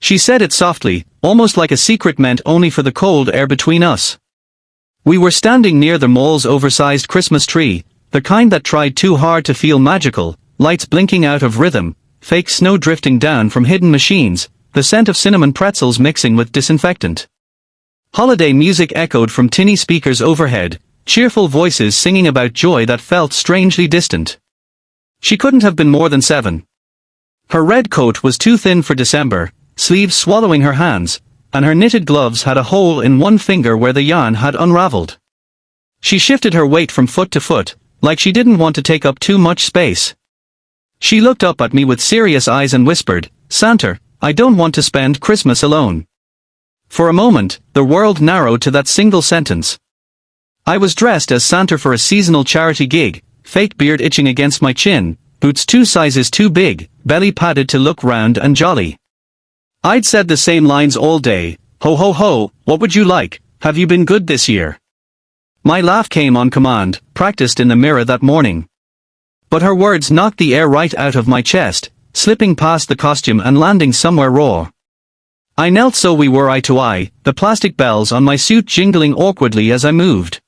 She said it softly, almost like a secret meant only for the cold air between us. We were standing near the mall's oversized Christmas tree, the kind that tried too hard to feel magical, lights blinking out of rhythm, fake snow drifting down from hidden machines, the scent of cinnamon pretzels mixing with disinfectant. Holiday music echoed from tinny speakers overhead, cheerful voices singing about joy that felt strangely distant. She couldn't have been more than 7. Her red coat was too thin for December, sleeves swallowing her hands, and her knitted gloves had a hole in one finger where the yarn had unraveled. She shifted her weight from foot to foot, like she didn't want to take up too much space. She looked up at me with serious eyes and whispered, "Santa, I don't want to spend Christmas alone." For a moment, the world narrowed to that single sentence. I was dressed as Santa for a seasonal charity gig, fake beard itching against my chin, boots 2 sizes too big, belly padded to look round and jolly. I'd said the same lines all day, "Ho ho ho, what would you like, have you been good this year?" My laugh came on command, practiced in the mirror that morning. But her words knocked the air right out of my chest, slipping past the costume and landing somewhere raw. I knelt so we were eye to eye, the plastic bells on my suit jingling awkwardly as I moved.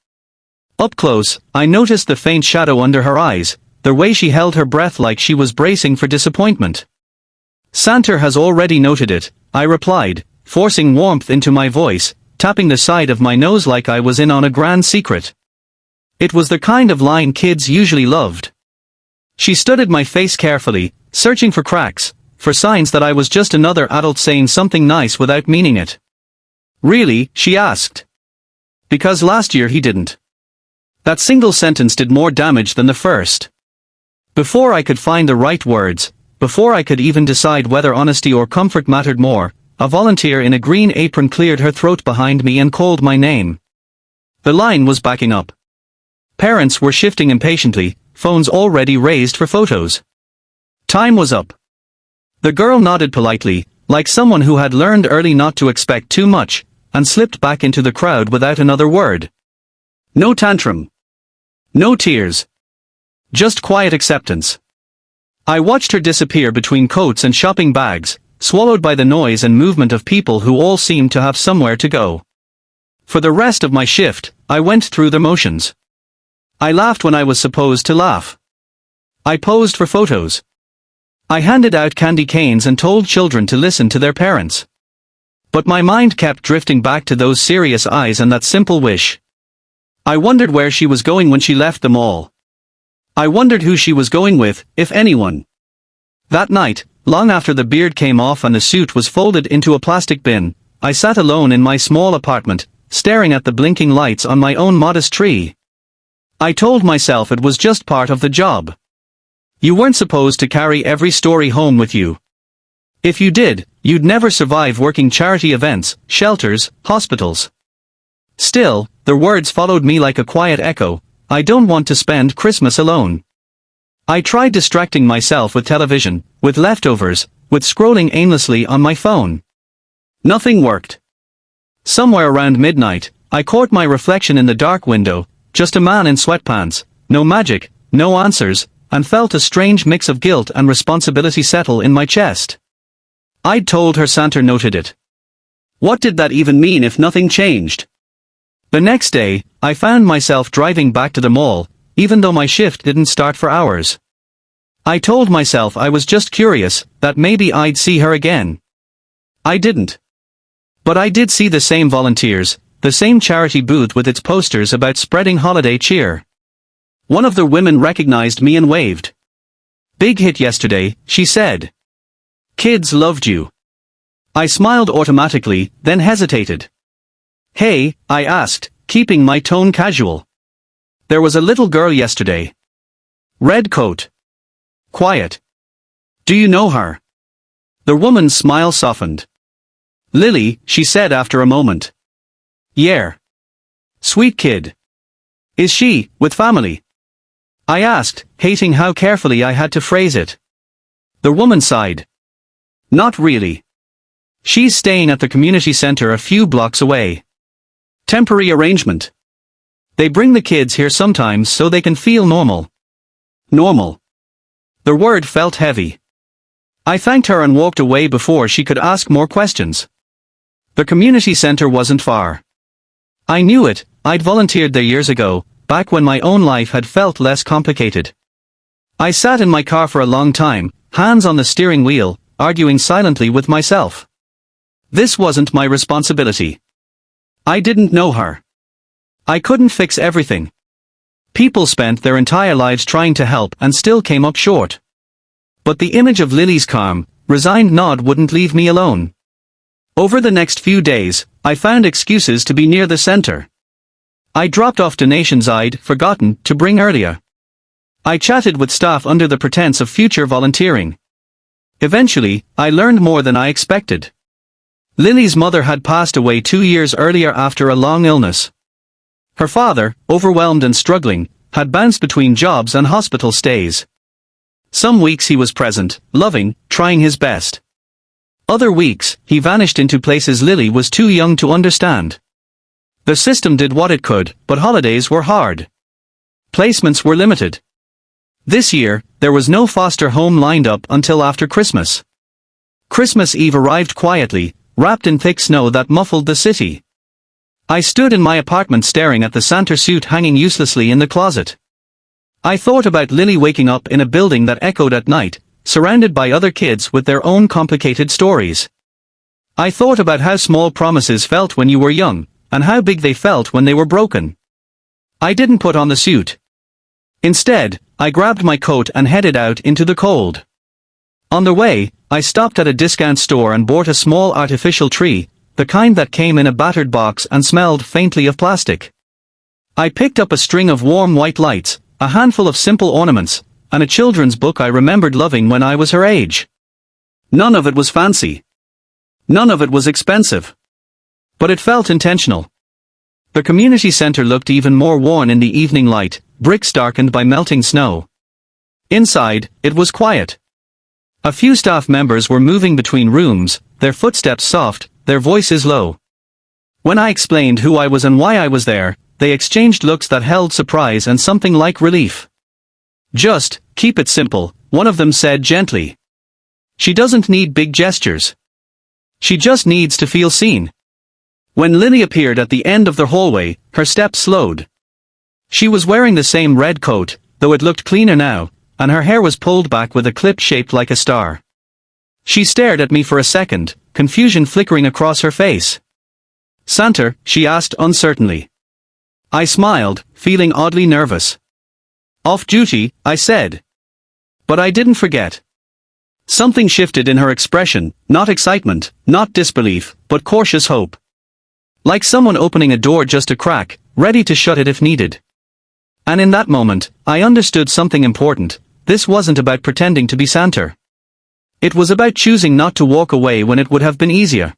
Up close, I noticed the faint shadow under her eyes, the way she held her breath like she was bracing for disappointment. "Santa has already noted it," I replied, forcing warmth into my voice, tapping the side of my nose like I was in on a grand secret. It was the kind of line kids usually loved. She studied my face carefully, searching for cracks, for signs that I was just another adult saying something nice without meaning it. "Really?" she asked. "Because last year he didn't." That single sentence did more damage than the first. Before I could find the right words, before I could even decide whether honesty or comfort mattered more, a volunteer in a green apron cleared her throat behind me and called my name. The line was backing up. Parents were shifting impatiently, phones already raised for photos. Time was up. The girl nodded politely, like someone who had learned early not to expect too much, and slipped back into the crowd without another word. No tantrum. No tears. Just quiet acceptance. I watched her disappear between coats and shopping bags, swallowed by the noise and movement of people who all seemed to have somewhere to go. For the rest of my shift, I went through the motions. I laughed when I was supposed to laugh. I posed for photos. I handed out candy canes and told children to listen to their parents. But my mind kept drifting back to those serious eyes and that simple wish. I wondered where she was going when she left them all. I wondered who she was going with, if anyone. That night, long after the beard came off and the suit was folded into a plastic bin, I sat alone in my small apartment, staring at the blinking lights on my own modest tree. I told myself it was just part of the job. You weren't supposed to carry every story home with you. If you did, you'd never survive working charity events, shelters, hospitals. Still, the words followed me like a quiet echo, "I don't want to spend Christmas alone." I tried distracting myself with television, with leftovers, with scrolling aimlessly on my phone. Nothing worked. Somewhere around midnight, I caught my reflection in the dark window, just a man in sweatpants, no magic, no answers, and felt a strange mix of guilt and responsibility settle in my chest. I'd told her Santa noted it. What did that even mean if nothing changed? The next day, I found myself driving back to the mall, even though my shift didn't start for hours. I told myself I was just curious, that maybe I'd see her again. I didn't. But I did see the same volunteers, the same charity booth with its posters about spreading holiday cheer. One of the women recognized me and waved. "Big hit yesterday," she said. "Kids loved you." I smiled automatically, then hesitated. "Hey," I asked, keeping my tone casual. "There was a little girl yesterday. Red coat. Quiet. Do you know her?" The woman's smile softened. "Lily," she said after a moment. "Yeah. Sweet kid. Is she, with family?" I asked, hating how carefully I had to phrase it. The woman sighed. "Not really. She's staying at the community center a few blocks away. Temporary arrangement. They bring the kids here sometimes so they can feel normal." Normal. The word felt heavy. I thanked her and walked away before she could ask more questions. The community center wasn't far. I knew it, I'd volunteered there years ago, back when my own life had felt less complicated. I sat in my car for a long time, hands on the steering wheel, arguing silently with myself. This wasn't my responsibility. I didn't know her. I couldn't fix everything. People spent their entire lives trying to help and still came up short. But the image of Lily's calm, resigned nod wouldn't leave me alone. Over the next few days, I found excuses to be near the center. I dropped off donations I'd forgotten to bring earlier. I chatted with staff under the pretense of future volunteering. Eventually, I learned more than I expected. Lily's mother had passed away 2 years earlier after a long illness. Her father, overwhelmed and struggling, had bounced between jobs and hospital stays. Some weeks he was present, loving, trying his best. Other weeks, he vanished into places Lily was too young to understand. The system did what it could, but holidays were hard. Placements were limited. This year, there was no foster home lined up until after Christmas. Christmas Eve arrived quietly, wrapped in thick snow that muffled the city. I stood in my apartment staring at the Santa suit hanging uselessly in the closet. I thought about Lily waking up in a building that echoed at night, surrounded by other kids with their own complicated stories. I thought about how small promises felt when you were young, and how big they felt when they were broken. I didn't put on the suit. Instead, I grabbed my coat and headed out into the cold. On the way, I stopped at a discount store and bought a small artificial tree, the kind that came in a battered box and smelled faintly of plastic. I picked up a string of warm white lights, a handful of simple ornaments, and a children's book I remembered loving when I was her age. None of it was fancy. None of it was expensive. But it felt intentional. The community center looked even more worn in the evening light, bricks darkened by melting snow. Inside, it was quiet. A few staff members were moving between rooms, their footsteps soft, their voices low. When I explained who I was and why I was there, they exchanged looks that held surprise and something like relief. "Just, keep it simple," one of them said gently. "She doesn't need big gestures. She just needs to feel seen." When Lily appeared at the end of the hallway, her steps slowed. She was wearing the same red coat, though it looked cleaner now, and her hair was pulled back with a clip shaped like a star. She stared at me for a second, confusion flickering across her face. "Santa?" she asked uncertainly. I smiled, feeling oddly nervous. "Off duty," I said. But I didn't forget. Something shifted in her expression, not excitement, not disbelief, but cautious hope. Like someone opening a door just a crack, ready to shut it if needed. And in that moment, I understood something important. This wasn't about pretending to be Santa. It was about choosing not to walk away when it would have been easier.